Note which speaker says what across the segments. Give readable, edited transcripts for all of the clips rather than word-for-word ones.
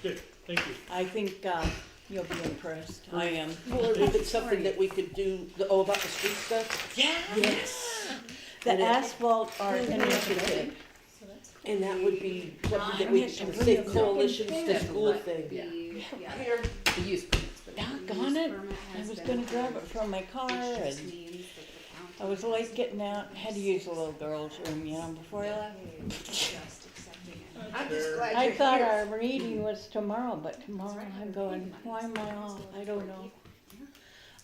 Speaker 1: Good, thank you.
Speaker 2: I think, you'll be impressed. I am.
Speaker 3: Well, if it's something that we could do, about the street stuff,
Speaker 2: Yes. The
Speaker 3: And it-
Speaker 2: asphalt art initiative.
Speaker 3: and that would be something that
Speaker 2: we
Speaker 3: we
Speaker 2: have to
Speaker 3: can
Speaker 2: bring
Speaker 3: say
Speaker 2: a fucking
Speaker 3: coalitions to
Speaker 2: pen.
Speaker 3: school thing.
Speaker 4: Yeah.
Speaker 3: Here,
Speaker 4: The use permits, but
Speaker 2: Doggone it. I was gonna grab it from my car and I was late getting out. Had to use the little girl's room, before I left.
Speaker 3: I'm just glad
Speaker 2: I
Speaker 3: you're
Speaker 2: thought
Speaker 3: here.
Speaker 2: our meeting was tomorrow, but tomorrow I'm going, why am I off? I don't know.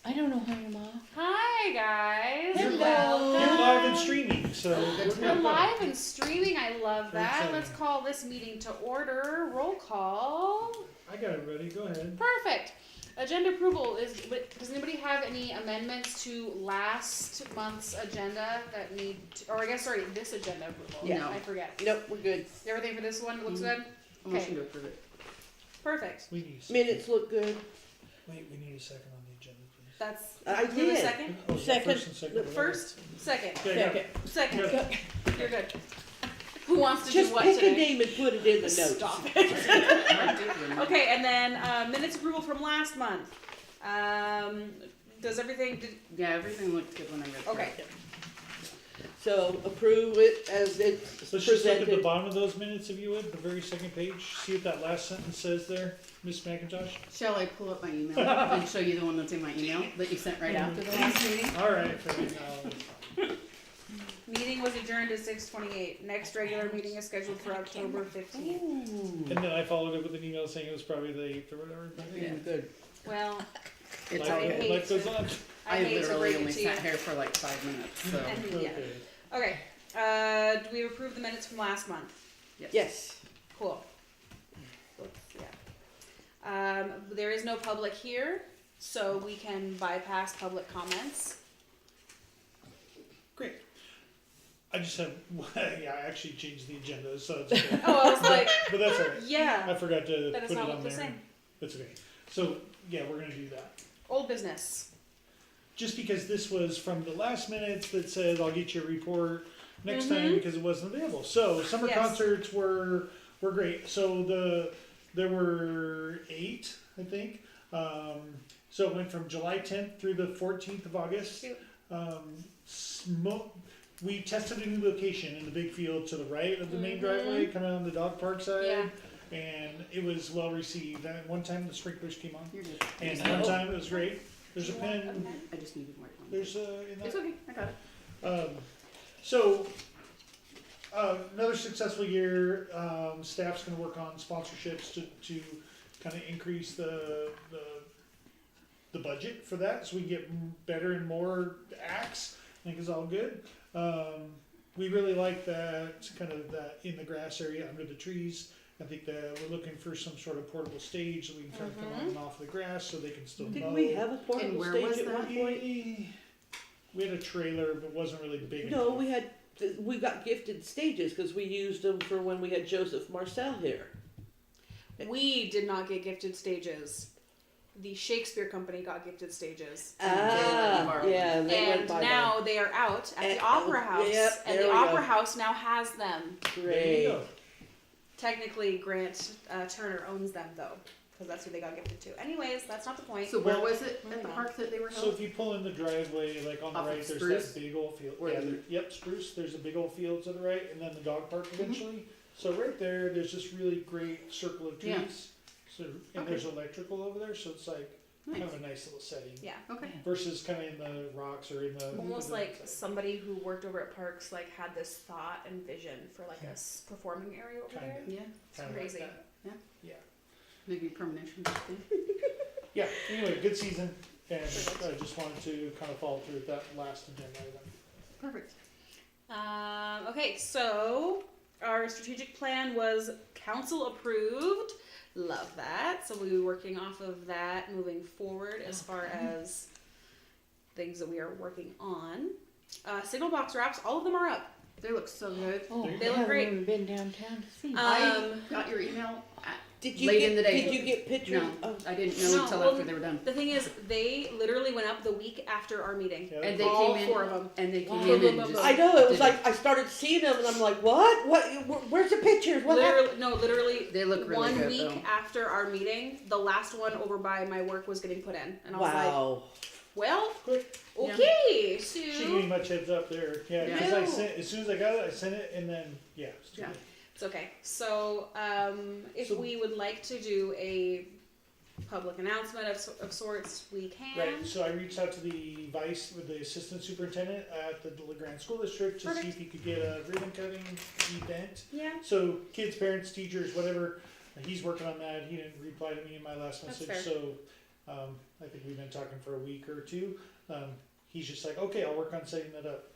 Speaker 2: I don't know why I'm off.
Speaker 5: Hi guys.
Speaker 1: You're
Speaker 2: Hello.
Speaker 1: live and streaming, so.
Speaker 5: We're live and streaming. I love
Speaker 1: Very
Speaker 5: that.
Speaker 1: exciting.
Speaker 5: Let's call this meeting to order. Roll call.
Speaker 1: I got it ready, go ahead.
Speaker 5: Perfect. Agenda approval is. Does anybody have any amendments to last month's agenda that need, this agenda approval?
Speaker 3: Yeah.
Speaker 4: No.
Speaker 5: I forget.
Speaker 3: Nope, we're good.
Speaker 5: Everything for this one looks good.
Speaker 4: motion to approve it.
Speaker 5: Perfect.
Speaker 1: We need a second.
Speaker 3: Minutes look good.
Speaker 1: Wait, we need a second on the agenda, please.
Speaker 5: That's.
Speaker 3: I
Speaker 5: do a
Speaker 3: did.
Speaker 5: second.
Speaker 1: Oh, yeah,
Speaker 2: Second.
Speaker 1: First and second.
Speaker 5: The
Speaker 1: whatever.
Speaker 5: first, second,
Speaker 1: Yeah, got it.
Speaker 5: second.
Speaker 1: Good.
Speaker 5: You're good. Who wants to
Speaker 3: Just
Speaker 5: do what
Speaker 3: pick a
Speaker 5: today?
Speaker 3: name and put it in the notes.
Speaker 5: Stop it.
Speaker 4: I did remember.
Speaker 5: Okay, and then minutes approval from last month. Does everything?
Speaker 4: Yeah, everything looked good when I read through
Speaker 5: Okay.
Speaker 4: it.
Speaker 3: So approve it as it's
Speaker 1: Let's just look at the
Speaker 3: presented.
Speaker 1: bottom of those minutes if you would, the very second page, see what that last sentence says there, Miss McIntosh?
Speaker 4: Shall I pull up my email and show you the one that's in my email that you sent right after the last meeting?
Speaker 1: Alright, now,
Speaker 5: Meeting was adjourned at 6:28. Next regular meeting is scheduled for October 15th.
Speaker 3: Ooh.
Speaker 1: and then I followed it with an email saying it was probably the 8th or whatever.
Speaker 4: Yeah.
Speaker 3: Good.
Speaker 5: Well,
Speaker 4: It's
Speaker 5: I
Speaker 4: all
Speaker 5: hate
Speaker 4: good.
Speaker 1: Life goes on.
Speaker 5: I
Speaker 4: I
Speaker 5: hate to
Speaker 4: literally
Speaker 5: break
Speaker 4: only
Speaker 5: it to you.
Speaker 4: sat here for like 5 minutes, so.
Speaker 5: And- yeah.
Speaker 1: Okay.
Speaker 5: Okay. Do we approve the minutes from last month?
Speaker 3: Yes.
Speaker 5: Cool. Yeah. There is no public here, so we can bypass public comments.
Speaker 1: Great. I just have, yeah, I actually changed the agenda, so it's okay.
Speaker 5: Oh, I was like,
Speaker 1: But that's alright.
Speaker 5: yeah,
Speaker 1: I forgot to
Speaker 5: that
Speaker 1: put
Speaker 5: is
Speaker 1: it
Speaker 5: not
Speaker 1: on
Speaker 5: what the
Speaker 1: there.
Speaker 5: same.
Speaker 1: That's okay. So, yeah, we're gonna do that.
Speaker 5: Old business.
Speaker 1: Just because this was from the last minutes that said, I'll get you a report next time
Speaker 5: Mhm.
Speaker 1: because it wasn't available. So, summer
Speaker 5: Yes.
Speaker 1: concerts were great. So there were 8, I think. So it went from July 10th through the 14th of August.
Speaker 5: Cute.
Speaker 1: We tested a new location in the big field to the right of the main
Speaker 5: Mhm.
Speaker 1: driveway, kind of on the dog park side.
Speaker 5: Yeah.
Speaker 1: And it was well received. And one time the sprinklers came on,
Speaker 4: You're good.
Speaker 1: and
Speaker 2: Oh.
Speaker 1: one time it was great. There's a pen.
Speaker 4: I just needed more time.
Speaker 1: There's a in that.
Speaker 4: It's okay, I got it.
Speaker 1: So another successful year. Staff's going to work on sponsorships to kind of increase the budget for that, so we get better and more acts. I think is all good. We really like that kind of that in the grass area under the trees. I think that we're looking for some sort of portable stage that we can kind of come on and off the grass so they can still
Speaker 3: Didn't
Speaker 1: mow.
Speaker 3: we have a portable
Speaker 4: where
Speaker 3: stage
Speaker 4: was
Speaker 3: at one
Speaker 4: that?
Speaker 3: point?
Speaker 1: We had a trailer, but it wasn't really big
Speaker 3: No,
Speaker 1: enough.
Speaker 3: we got gifted stages because we used them for when we had Joseph Marcel here.
Speaker 5: We did not get gifted stages. The Shakespeare Company got gifted stages.
Speaker 3: Ah, yeah, they went
Speaker 5: And
Speaker 3: by
Speaker 5: now they are out at
Speaker 3: And-
Speaker 5: the Opera House.
Speaker 3: yep,
Speaker 5: and
Speaker 3: there
Speaker 5: the
Speaker 3: we
Speaker 5: Opera
Speaker 3: go.
Speaker 5: House now has them.
Speaker 3: that.
Speaker 1: There you
Speaker 3: Great.
Speaker 1: go.
Speaker 5: Technically, Grant Turner owns them, though, because that's who they got gifted to. Anyways, that's not the point.
Speaker 4: So where
Speaker 1: Well-
Speaker 4: was it at the park that they were
Speaker 1: So
Speaker 4: held?
Speaker 1: if you pull in the driveway, like on the
Speaker 4: Off of
Speaker 1: right, there's
Speaker 4: Spruce?
Speaker 1: that big old field.
Speaker 4: Where
Speaker 1: Yeah,
Speaker 4: the-
Speaker 1: yep, Spruce. There's a big old field to the right, and then the dog park eventually. So right there, there's this really great circle of trees.
Speaker 4: Yeah.
Speaker 1: So and
Speaker 4: Okay.
Speaker 1: there's electrical over there, so it's like
Speaker 4: Nice.
Speaker 1: kind of a nice little setting.
Speaker 5: Yeah.
Speaker 4: Okay.
Speaker 1: Versus kind of in the rocks or in the
Speaker 5: Almost like somebody who worked over at parks like had this thought and vision for like a performing area over
Speaker 1: Kinda.
Speaker 5: there.
Speaker 4: Yeah,
Speaker 5: It's
Speaker 1: kinda
Speaker 5: crazy.
Speaker 1: Like that.
Speaker 4: maybe premonition. thing.
Speaker 1: Yeah. Anyway, good season, and I just wanted to kind of follow through with that last agenda item.
Speaker 4: Perfect.
Speaker 5: Okay, so our strategic plan was council approved. Love that. So we'll be working off of that moving forward as far as things that we are working on. Signal box wraps, all of them are up.
Speaker 4: They look so good.
Speaker 2: Oh,
Speaker 1: There you
Speaker 2: I
Speaker 1: go.
Speaker 5: They look
Speaker 2: haven't
Speaker 5: great.
Speaker 2: even been downtown to see.
Speaker 4: I got your email
Speaker 3: Did you
Speaker 4: Late
Speaker 3: get,
Speaker 4: in the day.
Speaker 3: Did you get pictures?
Speaker 4: No,
Speaker 3: Oh.
Speaker 4: I didn't know
Speaker 5: No,
Speaker 4: until
Speaker 5: well,
Speaker 4: after they were done.
Speaker 5: The thing is, they literally went up the week after our meeting.
Speaker 1: Yeah.
Speaker 4: And they
Speaker 5: All
Speaker 4: came in,
Speaker 5: 4 of them.
Speaker 4: and they came
Speaker 5: Wow.
Speaker 4: in and just.
Speaker 3: I know, it was
Speaker 4: did
Speaker 3: like, I started seeing them and I'm like, what? Where's the pictures? What happened?
Speaker 5: Literally,
Speaker 4: They look really
Speaker 5: 1
Speaker 4: good,
Speaker 5: week
Speaker 4: though.
Speaker 5: after our meeting, the last one over by my work was getting put in, and I was like,
Speaker 3: Wow.
Speaker 5: well,
Speaker 1: Quick.
Speaker 5: okay,
Speaker 1: She didn't give me much heads up there. Yeah, because
Speaker 5: Yeah.
Speaker 1: I sent, as soon as I got it, I sent it, and then, yeah. it's too
Speaker 4: Yeah.
Speaker 1: late.
Speaker 5: it's okay. So, if
Speaker 1: So-
Speaker 5: we would like to do a public announcement of sorts, we can.
Speaker 1: Right, so I reached out to the vice, with the assistant superintendent at the Grande School District to see
Speaker 5: Perfect.
Speaker 1: if he could get a ribbon cutting event.
Speaker 5: Yeah.
Speaker 1: So kids, parents, teachers, whatever, he's working on that. He didn't reply to me in my last
Speaker 5: That's
Speaker 1: message,
Speaker 5: fair.
Speaker 1: so I think we've been talking for a week or two. He's just like, okay, I'll work on setting that up.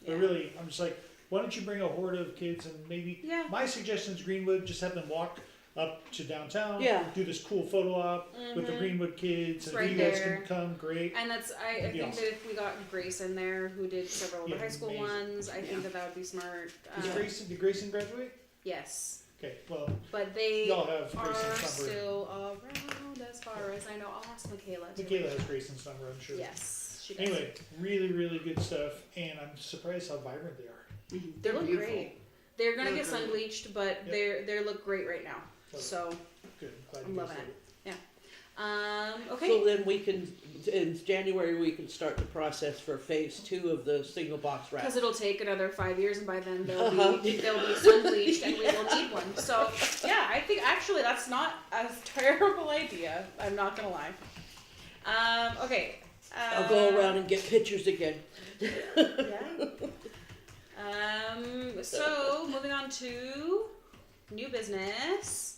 Speaker 5: Yeah.
Speaker 1: But really, I'm just like, why don't you bring a horde of kids and maybe,
Speaker 5: Yeah.
Speaker 1: my suggestion is Greenwood, just have them walk up to downtown,
Speaker 3: Yeah.
Speaker 1: do this cool photo op with the
Speaker 5: Mhm.
Speaker 1: Greenwood kids,
Speaker 5: It's
Speaker 1: and if you
Speaker 5: right
Speaker 1: guys
Speaker 5: there.
Speaker 1: can come, great.
Speaker 5: And that's I
Speaker 1: That'd be
Speaker 5: think
Speaker 1: awesome.
Speaker 5: that if we got Grace in there, who did several of the
Speaker 1: Yeah,
Speaker 5: high school
Speaker 1: amazing.
Speaker 5: ones, I think that would be smart.
Speaker 1: Did Grayson graduate?
Speaker 5: Yes,
Speaker 1: Okay, well,
Speaker 5: but they
Speaker 1: y'all have
Speaker 5: are
Speaker 1: Grayson's number.
Speaker 5: still around as far as I know. I'll ask Michaela. to-
Speaker 1: Michaela has Grayson's number, I'm sure.
Speaker 5: Yes, she does.
Speaker 1: Anyway, really, really good stuff, and I'm surprised how vibrant they are.
Speaker 5: they
Speaker 4: They're
Speaker 5: look
Speaker 4: beautiful.
Speaker 5: great. They're gonna
Speaker 4: They're
Speaker 5: get sun
Speaker 4: great.
Speaker 5: bleached, but
Speaker 1: Yep.
Speaker 5: they look great right now.
Speaker 1: Love it.
Speaker 5: So
Speaker 1: Good. Glad
Speaker 5: I'm
Speaker 1: you guys
Speaker 5: loving
Speaker 1: did
Speaker 5: okay.
Speaker 3: So then we can, in January, we can start the process for phase 2 of the single box wrap.
Speaker 5: Because it'll take another 5 years, and by then they'll
Speaker 3: Uh-huh.
Speaker 5: be sun bleached, and we will need one. So yeah, I think actually that's not a terrible idea. I'm not gonna lie. Okay.
Speaker 3: I'll go around and get pictures again.
Speaker 5: Yeah. So moving on to new business.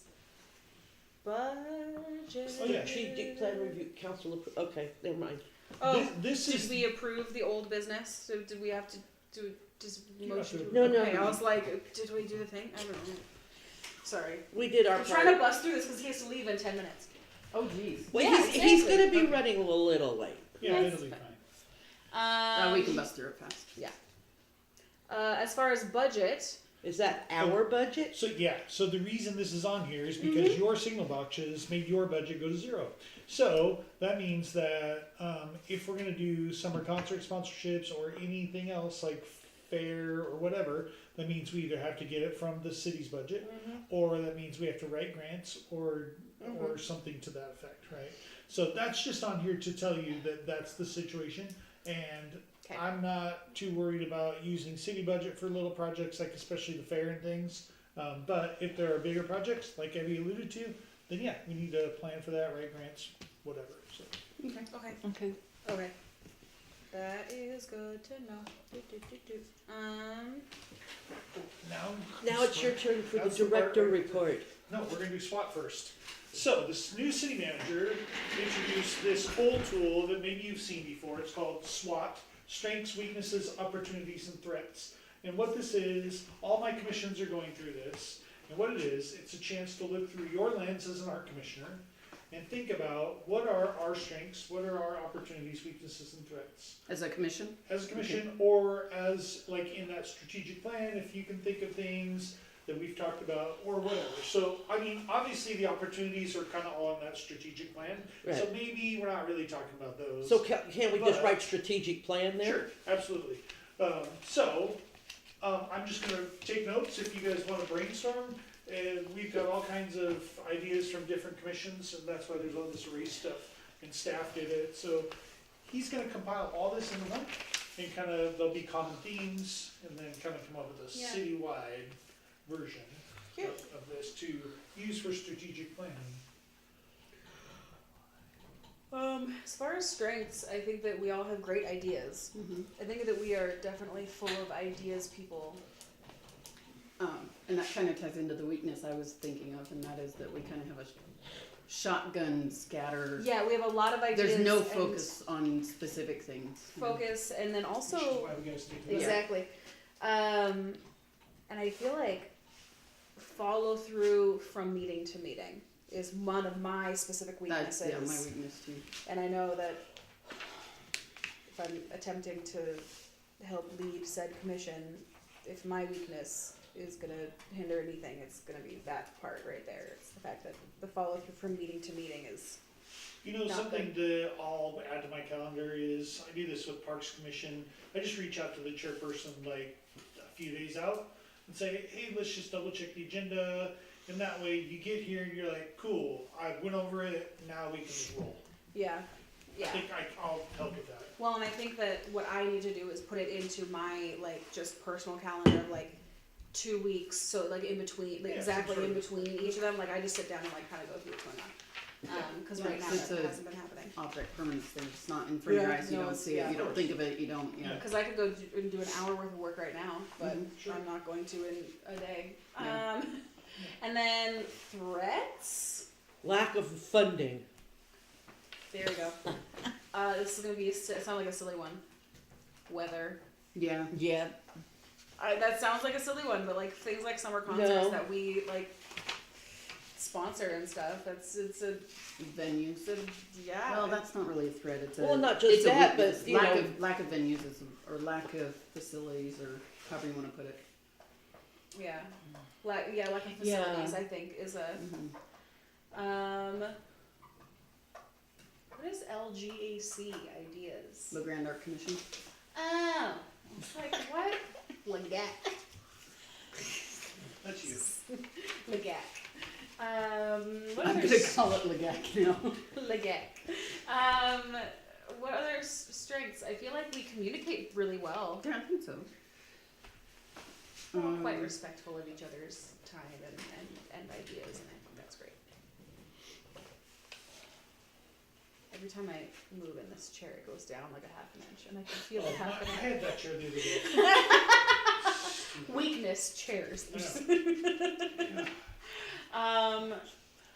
Speaker 5: Budget.
Speaker 1: Oh, yeah.
Speaker 3: Strategic plan review, council, okay, never mind.
Speaker 5: Oh,
Speaker 1: This
Speaker 5: did
Speaker 1: is
Speaker 5: we approve the old business? So did we have to do just
Speaker 1: You
Speaker 5: motion?
Speaker 1: have
Speaker 5: To,
Speaker 1: to-
Speaker 3: No, no.
Speaker 5: Okay, I was like, did we do the thing? I don't know. Sorry.
Speaker 3: We did our
Speaker 5: I'm
Speaker 3: part.
Speaker 5: trying to bust through this because he has to leave in 10 minutes.
Speaker 4: Oh, jeez.
Speaker 3: Well,
Speaker 5: Yeah,
Speaker 3: he's
Speaker 5: exactly.
Speaker 3: gonna be running a little late.
Speaker 1: yeah,
Speaker 5: That's
Speaker 1: it'll be fine.
Speaker 4: We can bust through it fast.
Speaker 5: As far as budget,
Speaker 3: Is that our budget?
Speaker 1: So yeah, so the reason this is on here is because your signal boxes made your budget go to 0. So that means that if we're gonna do summer concert sponsorships or anything else like fair or whatever, that means we either have to get it from the city's budget, or that means we have to write grants or something to that effect, right? So that's just on here to tell you that that's the situation, and
Speaker 5: Okay.
Speaker 1: I'm not too worried about using city budget for little projects, like especially the fair and things. But if there are bigger projects, like Abby alluded to, then yeah, we need to plan for that, write grants, whatever. So
Speaker 5: okay,
Speaker 2: Okay.
Speaker 5: okay. That is good to know.
Speaker 3: Now it's your turn for the
Speaker 1: That's the part
Speaker 3: director
Speaker 1: where-
Speaker 3: report.
Speaker 1: No, we're gonna do SWOT first. So this new city manager introduced this whole tool that maybe you've seen before. It's called SWOT: Strengths, Weaknesses, Opportunities, and Threats. And what this is, all my commissions are going through this. And what it is, it's a chance to look through your lens as an art commissioner and think about what are our strengths, what are our opportunities, weaknesses, and threats.
Speaker 4: As a commission?
Speaker 1: As a commission, or as like in that strategic plan, if you can think of things that we've talked about or whatever. So, I mean, obviously the opportunities are kind of all in that strategic plan. So
Speaker 3: Right.
Speaker 1: maybe we're not really talking about those.
Speaker 3: So can't we just
Speaker 1: But-
Speaker 3: write strategic plan there?
Speaker 1: Sure, absolutely. I'm just gonna take notes if you guys wanna brainstorm. And we've got all kinds of ideas from different commissions, and that's why there's all this race stuff, and staff did it. So he's gonna compile all this into one, and kind of, there'll be common themes, and then kind of come up with a
Speaker 5: Yeah.
Speaker 1: citywide version of this to use for strategic planning.
Speaker 5: As far as strengths, I think that we all have great ideas.
Speaker 4: Mm-hmm.
Speaker 5: I think that we are definitely full of ideas people.
Speaker 4: And that kind of ties into the weakness I was thinking of, and that is that we kind of have a shotgun scatter.
Speaker 5: Yeah, we have a lot of ideas.
Speaker 4: There's no
Speaker 5: and
Speaker 4: focus on specific things.
Speaker 5: Focus, and then
Speaker 1: Which is
Speaker 5: also
Speaker 1: why we gotta stick to that.
Speaker 5: exactly. And I feel like follow through from meeting to meeting is one of my specific
Speaker 4: That's
Speaker 5: weaknesses.
Speaker 4: my weakness too.
Speaker 5: And I know that if I'm attempting to help lead said commission, if my weakness is gonna hinder anything, it's gonna be that part right there. It's the fact that the follow through from meeting to meeting is,
Speaker 1: You know,
Speaker 5: Not
Speaker 1: something that I'll add to my calendar is, I do this with Parks Commission, I just reach out to the chairperson like a few days out and say, hey, let's just double check the agenda, and that way you get here and you're like, cool, I went over it, now we can just roll.
Speaker 5: yeah,
Speaker 1: I
Speaker 5: yeah.
Speaker 1: think I'll help with that.
Speaker 5: Well, and I think that what I need to do is put it into my, like, just personal calendar of, like, 2 weeks, so, like, in between, like,
Speaker 1: Yeah,
Speaker 5: exactly
Speaker 1: some
Speaker 5: in
Speaker 1: sort of-
Speaker 5: between each of them, like, I just sit down and, like, kind of go through what's going on. Cause right now
Speaker 4: It's
Speaker 5: that
Speaker 4: a-
Speaker 5: hasn't been happening.
Speaker 4: Object permanence thing, it's not in front of your
Speaker 5: Yeah,
Speaker 4: eyes, you
Speaker 5: no,
Speaker 4: don't
Speaker 5: it's-
Speaker 4: see
Speaker 5: yeah.
Speaker 4: it, you don't think of it, you don't, yeah.
Speaker 5: Cause I could go and do an hour worth of work right now, but
Speaker 4: Mhm,
Speaker 1: sure.
Speaker 5: I'm not going to in a day.
Speaker 4: Yeah.
Speaker 5: And then threats.
Speaker 3: Lack of funding.
Speaker 5: There we go. This is gonna be, it sounds like a silly one. Weather.
Speaker 4: Yeah,
Speaker 2: Yeah,
Speaker 5: That sounds like a silly one, but like things like summer concerts
Speaker 3: No.
Speaker 5: that we like sponsor and stuff. It's a
Speaker 4: venues.
Speaker 5: yeah.
Speaker 4: Well, that's not really a threat, it's a.
Speaker 3: Well, not just
Speaker 4: it's a
Speaker 3: that,
Speaker 4: weakness.
Speaker 3: but, you
Speaker 4: lack
Speaker 3: know-
Speaker 4: of, lack of venues is, or lack of facilities, or however you wanna put it.
Speaker 5: yeah. Lack of
Speaker 2: Yeah.
Speaker 5: facilities, I think, is a what is LGAC ideas?
Speaker 4: The Grand Art Commission.
Speaker 5: Oh, it's like what? Legac.
Speaker 1: That's you.
Speaker 5: Legac. What
Speaker 4: I'm
Speaker 5: other
Speaker 4: gonna call it LEGAC now.
Speaker 5: Legac. What other strengths? I feel like we communicate really well.
Speaker 4: Yeah, I think so.
Speaker 5: We're all quite respectful of each other's time and ideas, and I think that's great. Every time I move in this chair, it goes down like a half an inch, and I can feel it
Speaker 1: I
Speaker 5: happening.
Speaker 1: had that chair the other day.
Speaker 5: Weakness chairs.
Speaker 1: Yeah.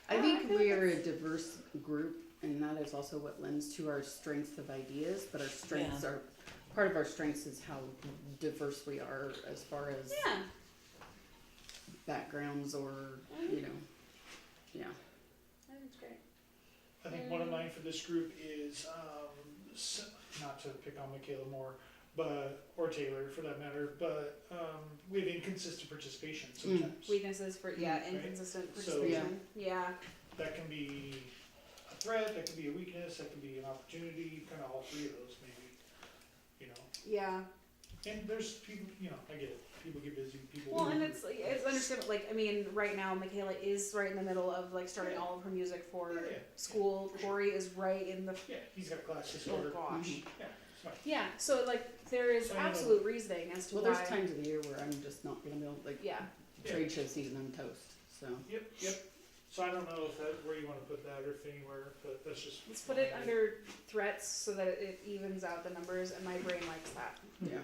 Speaker 4: I think we are a diverse group, and that is also what lends to our strength of ideas, but our strengths are, part of our strengths is how diverse we are as far as
Speaker 5: Yeah.
Speaker 4: backgrounds or, you know, yeah.
Speaker 5: I think it's great.
Speaker 1: I think one of mine for this group is, not to pick on Michaela Moore, or Taylor for that matter, but we have inconsistent participation sometimes.
Speaker 5: Weaknesses for
Speaker 1: Right.
Speaker 5: inconsistent
Speaker 1: So-
Speaker 5: participation. Yeah.
Speaker 1: That can be a threat, that can be a weakness, that can be an opportunity, kind of all three of those maybe, you know.
Speaker 5: Yeah.
Speaker 1: And there's people, you know, I get it, people get busy, people.
Speaker 5: Well, and it's like, it's understandable. Like, I mean, right now Michaela is right in the middle of like starting all of her music for
Speaker 1: Yeah.
Speaker 5: school. Corey is right in the
Speaker 1: Yeah, he's got classes
Speaker 5: oh
Speaker 1: or,
Speaker 5: gosh.
Speaker 4: Mhm.
Speaker 1: yeah, it's fine.
Speaker 5: Yeah. So like there is
Speaker 1: So I know-
Speaker 5: absolute reasoning as to
Speaker 4: Well,
Speaker 5: why.
Speaker 4: there's times of the year where I'm just not gonna be able, like,
Speaker 5: Yeah.
Speaker 4: trade show season, I'm toast, so.
Speaker 1: Yep. So I don't know if that, where you wanna put that or if anywhere, but that's just.
Speaker 5: Let's put it under threats so that it evens out the numbers, and my brain likes that.
Speaker 4: Yeah.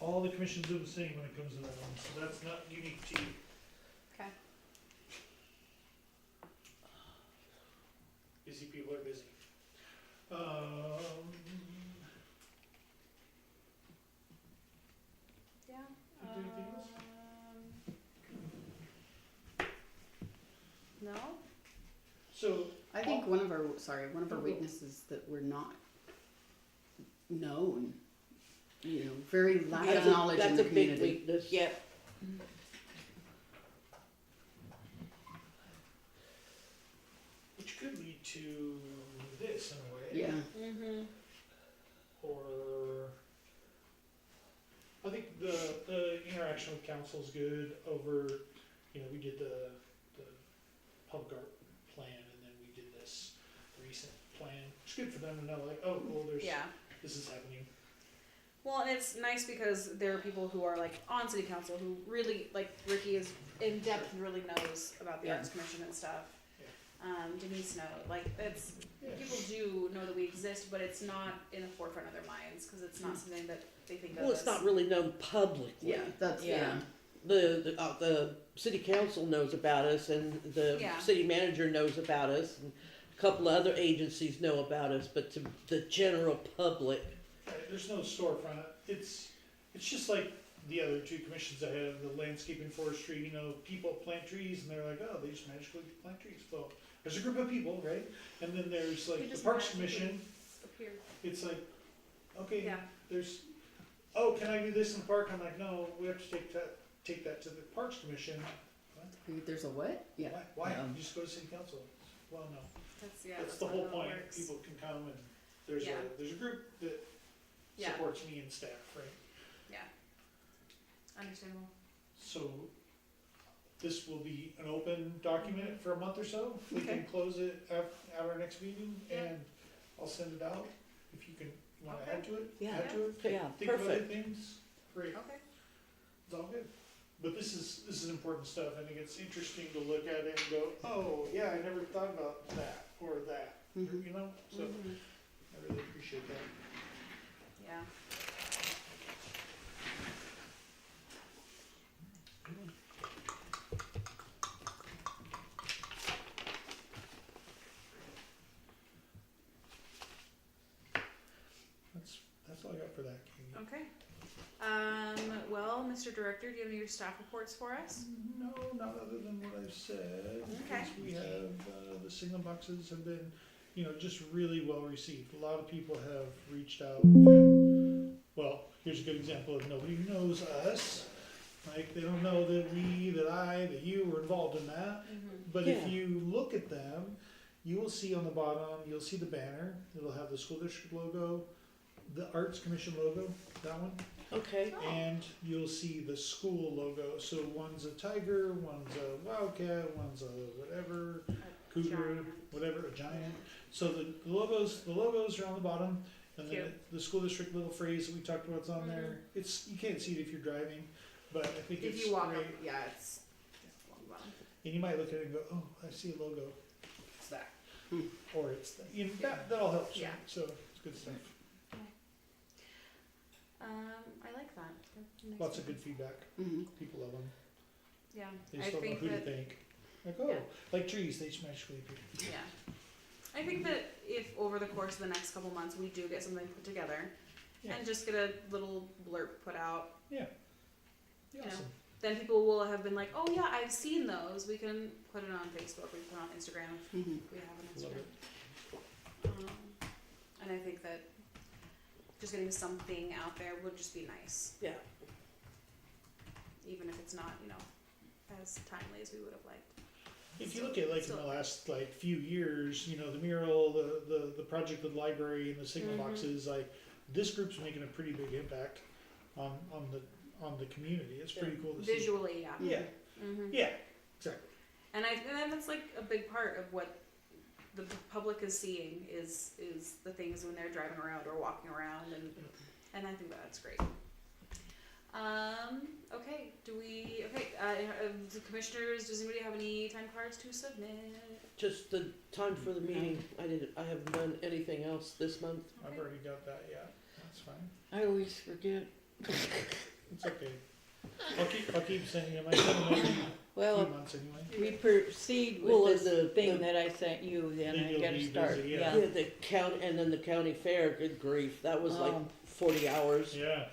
Speaker 1: All the commissions do the same when it comes to that one, so that's not unique to you.
Speaker 5: Okay.
Speaker 1: Busy people are busy.
Speaker 5: Yeah.
Speaker 1: Anything else?
Speaker 5: No.
Speaker 1: So,
Speaker 4: I think one of our weaknesses that we're not known, you know, very lack of knowledge in the
Speaker 3: That's a big
Speaker 4: community.
Speaker 3: weakness.
Speaker 2: yep.
Speaker 1: which could lead to this in a way.
Speaker 4: Yeah,
Speaker 5: Mm-hmm.
Speaker 1: Or, I think the interaction with council is good over, you know, we did the public art plan and then we did this recent plan. It's good for them to know like, oh, well,
Speaker 5: Yeah.
Speaker 1: this is happening.
Speaker 5: Well, and it's nice because there are people who are like on city council who really, like Ricky is in depth, really knows about the
Speaker 4: Yeah.
Speaker 5: Arts Commission and stuff. Denise knows, like it's people do know that we exist, but it's not in the forefront of their minds because it's not something that they think of.
Speaker 3: Well, it's
Speaker 5: as,
Speaker 3: not really known publicly.
Speaker 4: yeah, that's,
Speaker 2: Yeah.
Speaker 4: yeah.
Speaker 3: The city council knows about us, and the
Speaker 5: Yeah.
Speaker 3: city manager knows about us, and a couple of other agencies know about us, but to the general public,
Speaker 1: Right, there's no storefront. It's just like the other two commissions I have, the landscape and forestry, you know, people plant trees and they're like, oh, they just magically plant trees. Well, there's a group of people, right? And then there's
Speaker 5: We
Speaker 1: like the
Speaker 5: just
Speaker 1: Parks
Speaker 5: magically
Speaker 1: Commission,
Speaker 5: appear.
Speaker 1: it's like, okay,
Speaker 5: Yeah.
Speaker 1: there's, oh, can I do this in the park? I'm like, no, we have to take that to the Parks Commission.
Speaker 4: There's a what? Yeah.
Speaker 1: Why?
Speaker 2: Yeah.
Speaker 1: You just go to city council. Well, no, that's the
Speaker 5: not
Speaker 1: whole
Speaker 5: how it
Speaker 1: point.
Speaker 5: works.
Speaker 1: People can come and there's
Speaker 5: Yeah.
Speaker 1: there's a group that
Speaker 5: Yeah.
Speaker 1: supports me and staff, right?
Speaker 5: Yeah. Understandable.
Speaker 1: So this will be an open document for a month or so. We can
Speaker 5: Okay.
Speaker 1: close it at our next meeting
Speaker 5: Yeah.
Speaker 1: and I'll send it out. If you can, wanna
Speaker 5: Okay.
Speaker 1: add to it,
Speaker 3: Yeah.
Speaker 1: add to it.
Speaker 2: Yeah,
Speaker 1: Think of other
Speaker 3: Perfect.
Speaker 1: things, great,
Speaker 5: Okay.
Speaker 1: it's all good. But this is important stuff. I think it's interesting to look at it and go, oh, yeah, I never thought about that or that,
Speaker 4: Mhm.
Speaker 1: you know? So
Speaker 5: Mhm.
Speaker 1: I really appreciate that.
Speaker 5: Yeah.
Speaker 1: That's all I got for that, Katie.
Speaker 5: Okay. Well, Mr. Director, do you have any of your staff reports for us?
Speaker 1: No, not other than what I've said.
Speaker 5: Okay.
Speaker 1: Because we have, the signal boxes have been, you know, just really well received. A lot of people have reached out and, well, here's a good example of nobody knows us. Like, they don't know that we, that I, that you were involved in that. But
Speaker 3: Yeah.
Speaker 1: if you look at them, you will see on the bottom, you'll see the banner. It'll have the school district logo, the Arts Commission logo, that one.
Speaker 3: Okay.
Speaker 5: Oh.
Speaker 1: And you'll see the school logo. So one's a tiger, one's a wildcat, one's a whatever, cougar,
Speaker 5: Giant.
Speaker 1: whatever, a giant. So the logos are on the bottom, and then
Speaker 5: Cute.
Speaker 1: the school district little phrase that we talked about's on there. It's, you can't see it if you're driving, but I think it's
Speaker 5: If you walk
Speaker 1: great.
Speaker 5: up, yeah, it's along the bottom.
Speaker 1: And you might look at it and go, oh, I see a logo. It's that.
Speaker 4: Hmm.
Speaker 1: Or it's that. You know, that all helps.
Speaker 5: Yeah.
Speaker 1: Right? So it's good stuff.
Speaker 5: I like that. That's nice
Speaker 1: Lots
Speaker 5: to
Speaker 1: of good
Speaker 5: know.
Speaker 1: feedback.
Speaker 4: Mm-hmm.
Speaker 1: People love them.
Speaker 5: Yeah,
Speaker 1: They
Speaker 5: I
Speaker 1: just don't know
Speaker 5: think
Speaker 1: who
Speaker 5: that.
Speaker 1: to thank. Like, oh,
Speaker 5: Yeah.
Speaker 1: like trees, they just magically appear.
Speaker 5: Yeah. I think that if over the course of the next couple months we do get something put together
Speaker 1: Yeah.
Speaker 5: and just get a little blurb put out,
Speaker 1: Yeah.
Speaker 5: You know.
Speaker 1: Awesome.
Speaker 5: then people will have been like, oh yeah, I've seen those. We can put it on Facebook, we can put it on Instagram
Speaker 4: Mm-hmm.
Speaker 5: if we have an
Speaker 1: Love
Speaker 5: Instagram.
Speaker 1: it.
Speaker 5: And I think that just getting something out there would just be nice,
Speaker 3: Yeah.
Speaker 5: even if it's not, you know, as timely as we would have liked.
Speaker 1: If you look at like in
Speaker 5: Still-
Speaker 1: the last like few years, you know, the mural, the project with the library and the signal
Speaker 5: Mhm.
Speaker 1: boxes, like this group's making a pretty big impact on the community. It's pretty cool to see.
Speaker 5: Visually, yeah.
Speaker 1: Yeah.
Speaker 5: Mm-hmm.
Speaker 1: Yeah. Exactly.
Speaker 5: And that's like a big part of what the public is seeing is the things when they're driving around or walking around, and I think that's great. Okay, the commissioners, does anybody have any time cards to submit?
Speaker 3: Just the time for the meeting. I haven't done anything else this month.
Speaker 1: I've already got that. Yeah. That's fine.
Speaker 2: I always forget.
Speaker 1: It's okay. I'll keep sending them. I send them every few
Speaker 2: Well,
Speaker 1: months anyway.
Speaker 2: we proceed
Speaker 3: Well,
Speaker 2: with
Speaker 3: and
Speaker 2: this thing that I sent you, then
Speaker 1: Then
Speaker 2: I
Speaker 1: you'll
Speaker 2: gotta
Speaker 1: be
Speaker 2: start,
Speaker 1: busy,
Speaker 2: yeah.
Speaker 3: Yeah, the county, and then the county fair. Good grief, that was like 40 hours
Speaker 1: Yeah.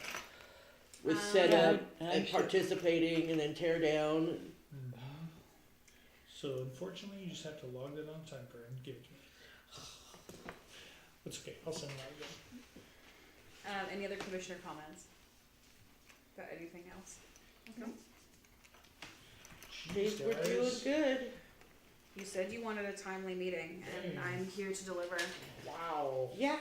Speaker 3: with
Speaker 5: Um,
Speaker 3: setup
Speaker 2: I
Speaker 3: and
Speaker 2: should-
Speaker 3: participating, and then tear down.
Speaker 1: Mm-hmm. So unfortunately, you just have to log that on time card and give it to me. It's okay. I'll send it out again.
Speaker 5: Any other commissioner comments? Got anything else? Okay.
Speaker 3: Things
Speaker 1: Jeez,
Speaker 3: were doing
Speaker 1: guys.
Speaker 3: good.
Speaker 5: You said you wanted a timely meeting, and
Speaker 1: Yeah.
Speaker 5: I'm here to deliver.
Speaker 1: Wow.
Speaker 3: Yeah.